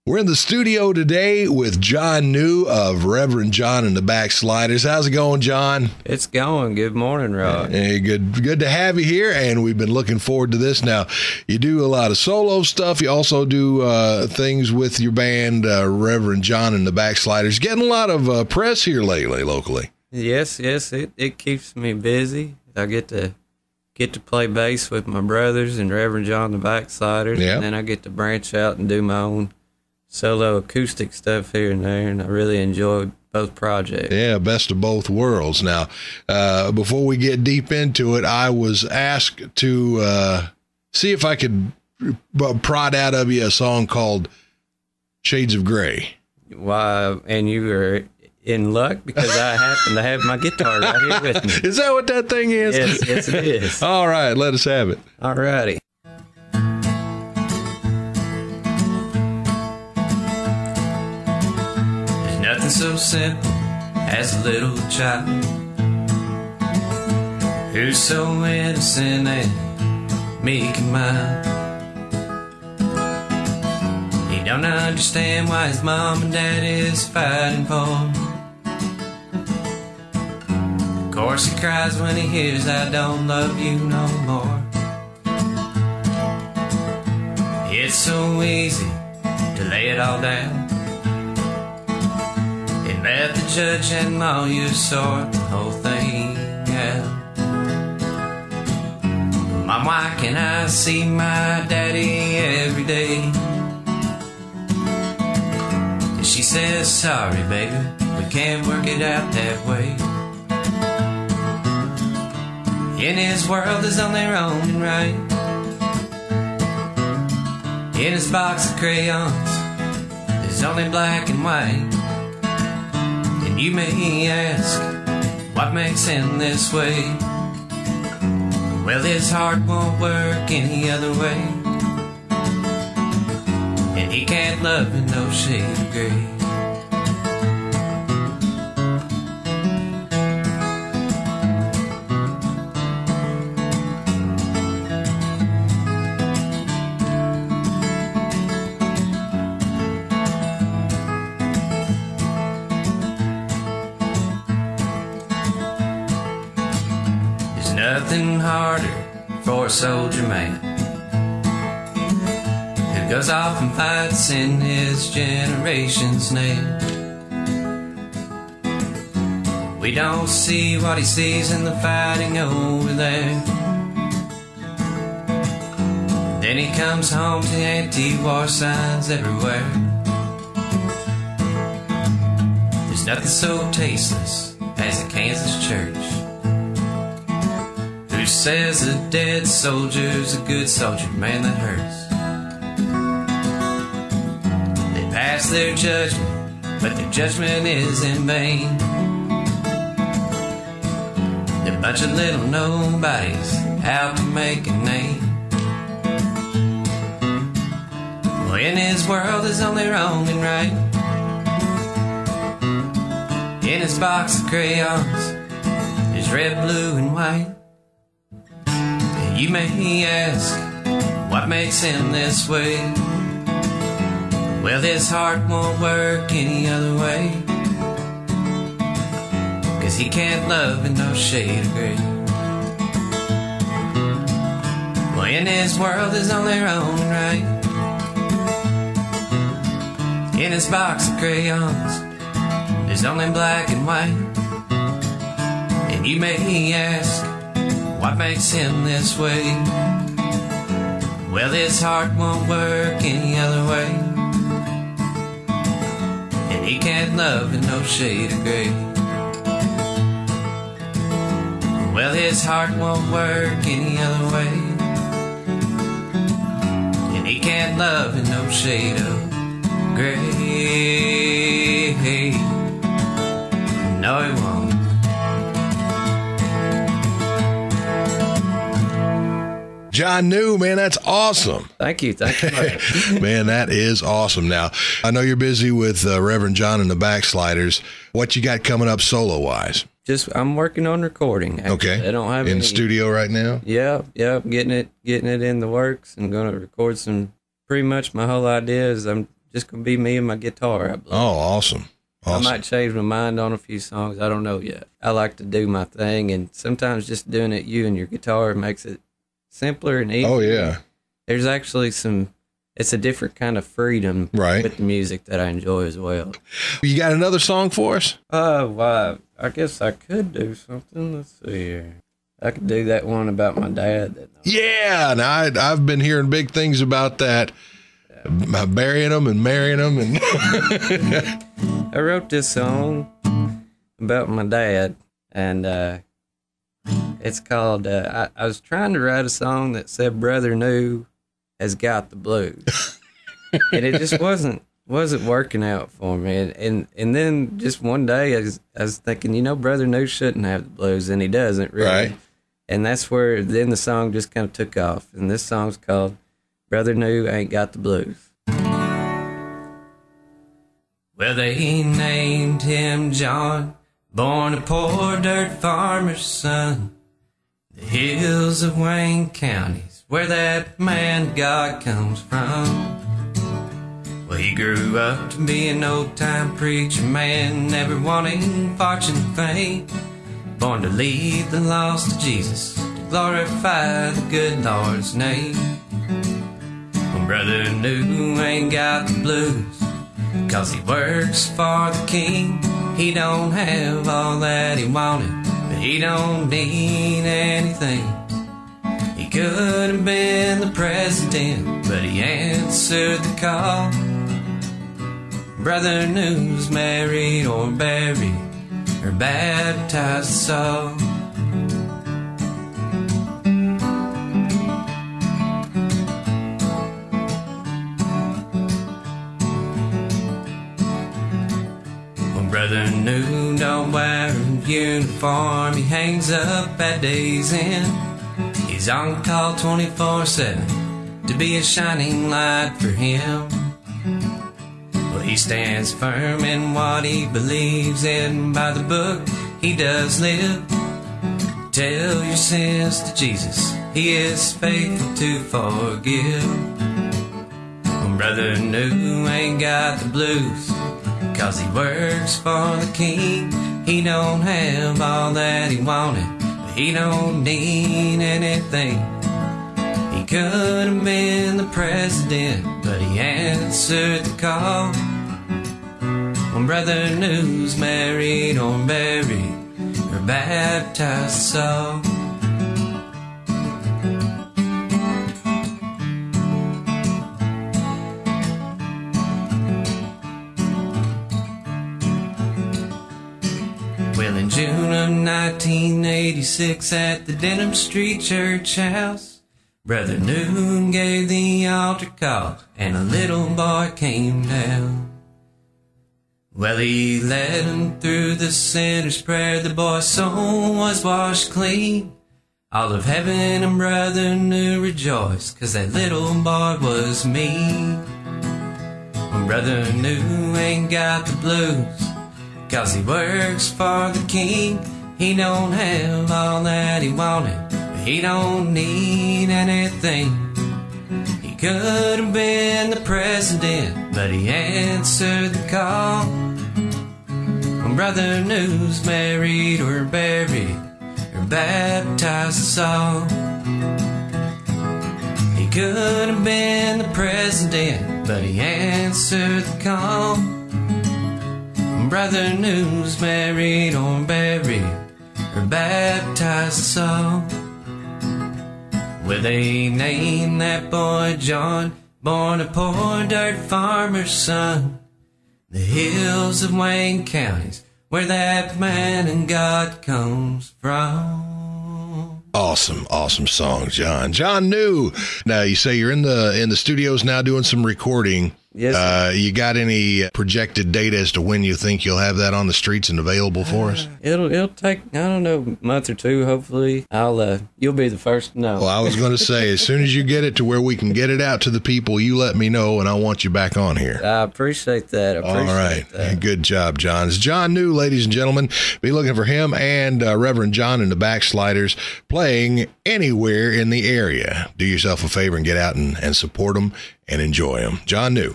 We're in the studio today with John New of Reverend John and the Backsliders. How's it going, John? It's going. Good morning, Rod. Hey, good to have you here, and we've been looking forward to this. Now, you do a lot of solo stuff. You also do things with your band, Reverend John and the Backsliders. Getting a lot of press here lately, locally. Yes, it keeps me busy. I get to play bass with my brothers and Reverend John and the Backsliders, and then I get to branch out and do my own solo acoustic stuff here and there, and I really enjoy both projects. Yeah, best of both worlds. Now, before we get deep into it, I was asked to see if I could prod out of you a song called Shades of Gray. Why, and you were in luck because I happen to have my guitar right here with me. Is that what that thing is? Yes, it is. All right, let us have it. All righty. Nothing so simple as a little child who's so innocent and meek and mild. He don't understand why his mom and dad is fighting for. Of course he cries when he hears I don't love you no more. It's so easy to lay it all down. Let the judge and lawyer sort the whole thing out. Mom, why can't I see my daddy every day? And she says, sorry, baby, we can't work it out that way. In his world there's only wrong and right. In his box of crayons there's only black and white. You may ask, what makes him this way? Well, his heart won't work any other way, and he can't love in no shade of gray. Nothing harder for a soldier man who goes off and fights in his generation's name. We don't see what he sees in the fighting over there. Then he comes home to anti-war signs everywhere. There's nothing so tasteless as a Kansas church who says a dead soldier's a good soldier, man, that hurts. They pass their judgment, but their judgment is in vain. They're a bunch of little nobodies out to make a name. Well, in his world there's only wrong and right. In his box of crayons there's red, blue, and white. You may ask, what makes him this way? Well, his heart won't work any other way, 'cause he can't love in no shade of gray. Well, in his world there's only wrong and right. In his box of crayons there's only black and white. And you may ask, what makes him this way? Well, his heart won't work any other way, and he can't love in no shade of gray. Well, his heart won't work any other way, and he can't love in no shade of gray. No, he won't. John New, man, that's awesome. Thank you. Man, that is awesome. Now, I know you're busy with Reverend John and the Backsliders. What you got coming up solo-wise? I'm working on recording. Actually. Okay. I don't have in the studio right now. Yeah, getting it in the works, and going to record some. Pretty much my whole idea is I'm just going to be me and my guitar, I believe. Oh, awesome. I might change my mind on a few songs. I don't know yet. I like to do my thing, and sometimes just doing it you and your guitar makes it simpler and easier. Oh, yeah. There's actually it's a different kind of freedom with the music that I enjoy as well. You got another song for us? Well, I guess I could do something. Let's see here. I could do that one about my dad. Yeah, and I've been hearing big things about that. Yeah. Burying them and marrying them. And I wrote this song about my dad, and it's called, I was trying to write a song that said Brother New has got the blues. And it just wasn't working out for me. And then just one day I was thinking, Brother New shouldn't have the blues, and he doesn't really. Right. And that's where then the song just kind of took off. And this song's called Brother New Ain't Got the Blues. Well, they named him John, born a poor dirt farmer's son. The hills of Wayne County's where that man of God comes from. Well, he grew up to be an old-time preacher man, never wanting fortune and fame. Born to lead the lost to Jesus, to glorify the good Lord's name. Well, Brother New ain't got the blues, 'cause he works for the King. He don't have all that he wanted, but he don't need anything. He could have been the president, but he answered the call. Brother New's married or buried or baptized soul. Well, Brother New don't wear a uniform, he hangs up at day's end. He's on call 24/7 to be a shining light for him. He stands firm in what he believes in. By the book he does live. Tell your sins to Jesus, he is faithful to forgive. When Brother New ain't got the blues, 'cause he works for the King. He don't have all that he wanted, but he don't need anything. He could have been the president, but he answered the call. When Brother New's married or buried or baptized soul. Well, in June of 1986 at the Denham Street Church House, Brother New gave the altar call and a little boy came down. Well, he led him through the sinner's prayer. The boy's soul was washed clean. All of heaven and Brother New rejoiced, 'cause that little boy was me. When Brother New ain't got the blues, 'cause he works for the King. He don't have all that he wanted, but he don't need anything. He could have been the president, but he answered the call. When Brother New's married or buried or baptized soul. He could have been the president, but he answered the call. When Brother New's married or buried or baptized soul. Well, they named that boy John, born a poor dirt farmer's son. The hills of Wayne County's where that man and God comes from. Awesome song, John. John New. Now, you say you're in the studios now doing some recording. Yes. You got any projected date as to when you think you'll have that on the streets and available for us? It'll take, I don't know, a month or two. Hopefully, you'll be the first to know. Well, I was going to say, as soon as you get it to where we can get it out to the people, you let me know, and I want you back on here. I appreciate that. All right. Good job, John. It's John New, ladies and gentlemen. Be looking for him and Reverend John and the Backsliders playing anywhere in the area. Do yourself a favor and get out and support them and enjoy them. John New.